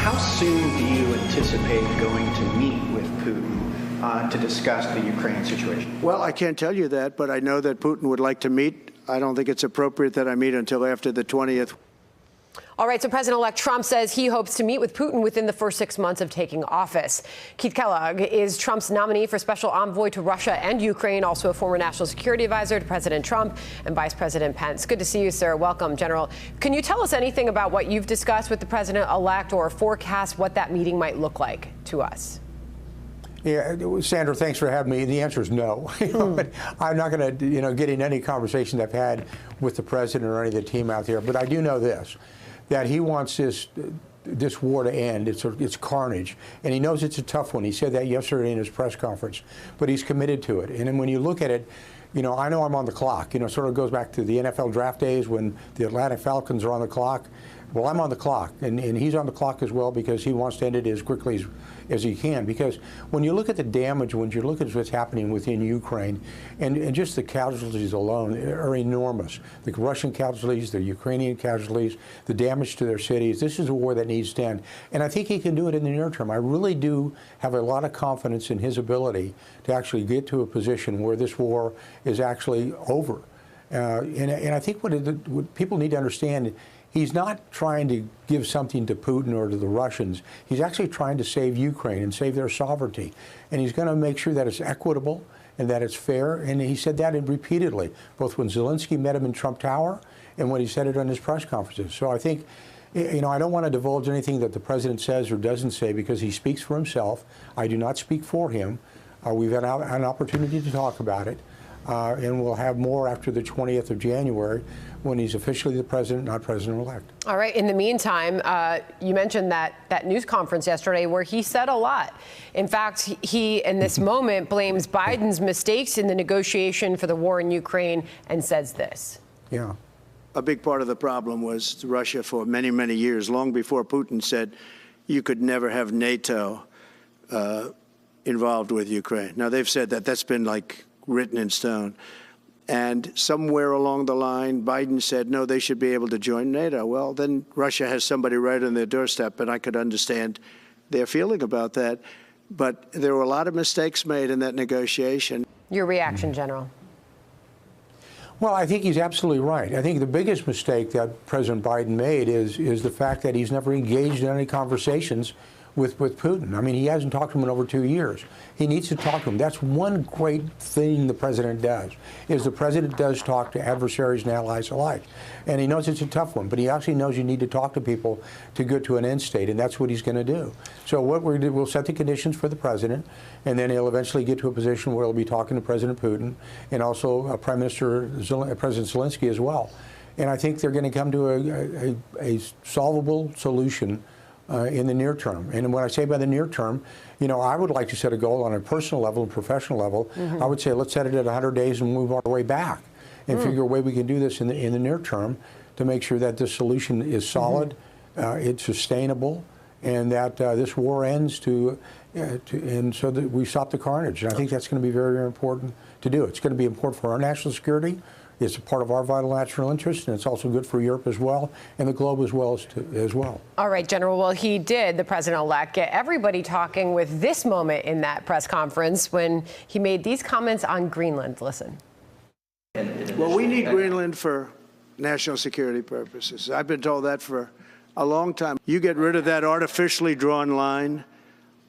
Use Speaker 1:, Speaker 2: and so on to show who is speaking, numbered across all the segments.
Speaker 1: How soon do you anticipate going to meet with Putin to discuss the Ukraine situation?
Speaker 2: Well, I can't tell you that, but I know that Putin would like to meet. I don't think it's appropriate that I meet until after the 20th.
Speaker 3: All right, so President-elect Trump says he hopes to meet with Putin within the first 6 months of taking office. Keith Kellogg is Trump's nominee for special envoy to Russia and Ukraine, also a former national security advisor to President Trump and Vice President Pence. Good to see you, sir. Welcome, General. Can you tell us anything about what you've discussed with the president-elect or forecast what that meeting might look like to us?
Speaker 4: Yeah, Sandra, thanks for having me. The answer is no. But I'm not going to, get in any conversations I've had with the president or any of the team out there. But I do know this, that he wants this war to end. It's carnage, and he knows it's a tough one. He said that yesterday in his press conference, but he's committed to it. And then when you look at it, I know I'm on the clock. Sort of goes back to the NFL draft days when the Atlanta Falcons are on the clock. Well, I'm on the clock, and he's on the clock as well because he wants to end it as quickly as he can. Because when you look at the damage, when you look at what's happening within Ukraine, and just the casualties alone are enormous. The Russian casualties, the Ukrainian casualties, the damage to their cities. This is a war that needs to end. And I think he can do it in the near term. I really do have a lot of confidence in his ability to actually get to a position where this war is actually over. And I think what people need to understand, he's not trying to give something to Putin or to the Russians. He's actually trying to save Ukraine and save their sovereignty. And he's going to make sure that it's equitable and that it's fair. And he said that repeatedly, both when Zelensky met him in Trump Tower and when he said it on his press conferences. So I think, I don't want to divulge anything that the president says or doesn't say because he speaks for himself. I do not speak for him. We've had an opportunity to talk about it. And we'll have more after the 20th of January when he's officially the president, not president-elect.
Speaker 3: All right. In the meantime, you mentioned that news conference yesterday where he said a lot. In fact, he, in this moment, blames Biden's mistakes in the negotiation for the war in Ukraine and says this.
Speaker 4: Yeah.
Speaker 2: A big part of the problem was Russia for many, many years, long before Putin said you could never have NATO involved with Ukraine. Now, they've said that. That's been written in stone. And somewhere along the line, Biden said, no, they should be able to join NATO. Well, then Russia has somebody right on their doorstep, and I could understand their feeling about that. But there were a lot of mistakes made in that negotiation.
Speaker 3: Your reaction, General?
Speaker 4: Well, I think he's absolutely right. I think the biggest mistake that President Biden made is the fact that he's never engaged in any conversations with Putin. I mean, he hasn't talked to him in over 2 years. He needs to talk to him. That's one great thing the president does, is the president does talk to adversaries and allies alike. And he knows it's a tough one, but he actually knows you need to talk to people to get to an end state, and that's what he's going to do. So what we'll set the conditions for the president, and then he'll eventually get to a position where he'll be talking to President Putin and also President Zelensky as well. And I think they're going to come to a solvable solution in the near term. And when I say by the near term, I would like to set a goal on a personal level and professional level. I would say let's set it at 100 days and move our way back and figure a way we can do this in the near term to make sure that this solution is solid, it's sustainable, and that this war ends and so that we stop the carnage. And I think that's going to be very, very important to do. It's going to be important for our national security. It's a part of our vital national interest, and it's also good for Europe as well, and the globe as well.
Speaker 3: All right, General. Well, he did, the president-elect, get everybody talking with this moment in that press conference when he made these comments on Greenland. Listen.
Speaker 2: Well, we need Greenland for national security purposes. I've been told that for a long time. You get rid of that artificially drawn line,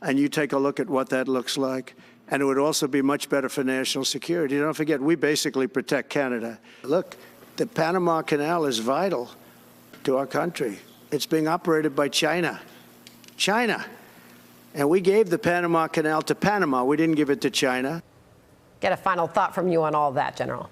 Speaker 2: and you take a look at what that looks like. And it would also be much better for national security. Don't forget, we basically protect Canada. Look, the Panama Canal is vital to our country. It's being operated by China. And we gave the Panama Canal to Panama. We didn't give it to China.
Speaker 3: Get a final thought from you on all of that, General.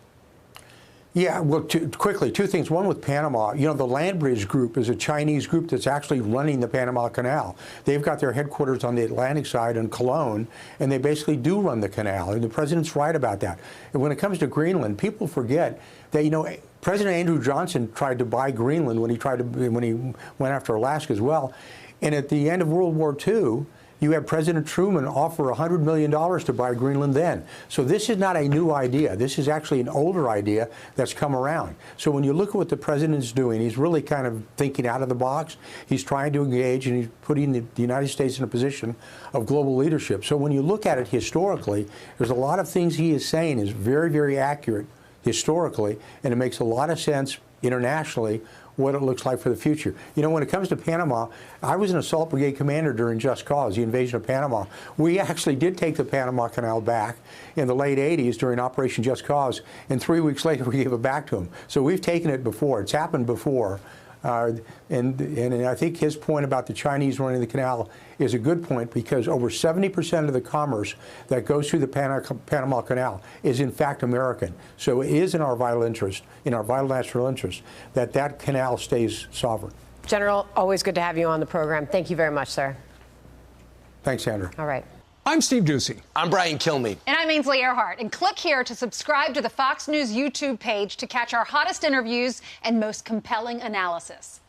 Speaker 4: Yeah, well, quickly, two things. One with Panama, the Land Bridge Group is a Chinese group that's actually running the Panama Canal. They've got their headquarters on the Atlantic side in Cologne, and they basically do run the canal. And the president's right about that. And when it comes to Greenland, people forget that, President Andrew Johnson tried to buy Greenland when he went after Alaska as well. And at the end of World War II, You had President Truman offer $100 million to buy Greenland then. So this is not a new idea. This is actually an older idea that's come around. So when you look at what the president is doing, he's really kind of thinking out of the box. He's trying to engage, and he's putting the United States in a position of global leadership. So when you look at it historically, there's a lot of things he is saying is very, very accurate historically, and it makes a lot of sense internationally what it looks like for the future. You know, when it comes to Panama, I was an assault brigade commander during Just Cause, the invasion of Panama. We actually did take the Panama Canal back in the late 80s during Operation Just Cause, and 3 weeks later we gave it back to them. So we've taken it before. It's happened before. And I think his point about the Chinese running the canal is a good point, because over 70% of the commerce that goes through the Panama Canal is in fact American. So it is in our vital interest, in our vital national interest, that that canal stays sovereign.
Speaker 3: General, always good to have you on the program. Thank you very much, sir.
Speaker 4: Thanks, Sandra.
Speaker 3: All right.
Speaker 5: I'm Steve Doocy.
Speaker 6: I'm Brian Kilmeade.
Speaker 7: And I'm Ainsley Earhart. And click here to subscribe to the Fox News YouTube page to catch our hottest interviews and most compelling analysis.